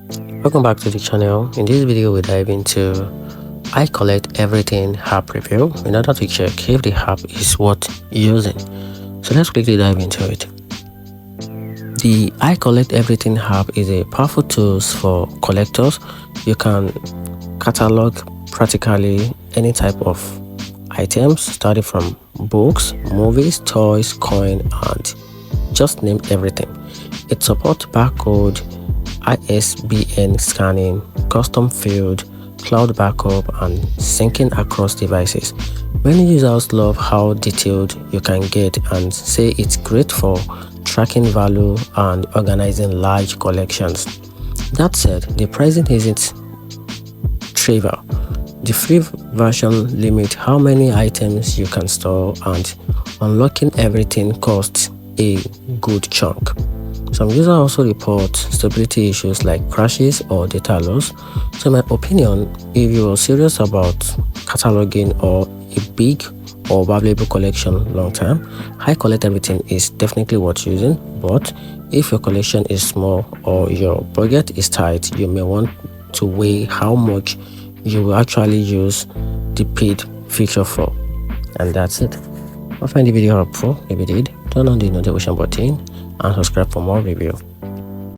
Welcome back to the channel. In this video we dive into ICOLLECT EVERYTHING app review in order to check if the app is worth using. So let's quickly dive into it. The ICOLLECT EVERYTHING app is a powerful tool for collectors. You can catalog practically any type of items, starting from books, movies, toys, coin, and just name everything. It supports barcode, ISBN scanning, custom field, cloud backup, and syncing across devices. Many users love how detailed you can get and say it's great for tracking value and organizing large collections. That said, the pricing isn't trivial. The free version limits how many items you can store, and unlocking everything costs a good chunk. Some users also report stability issues like crashes or data loss. So in my opinion, if you are serious about cataloging or a big or valuable collection long term, ICOLLECT EVERYTHING is definitely worth using. But if your collection is small or your budget is tight, you may want to weigh how much you will actually use the paid feature for. And that's it. I find the video helpful. If you did, turn on the notification button and subscribe for more review.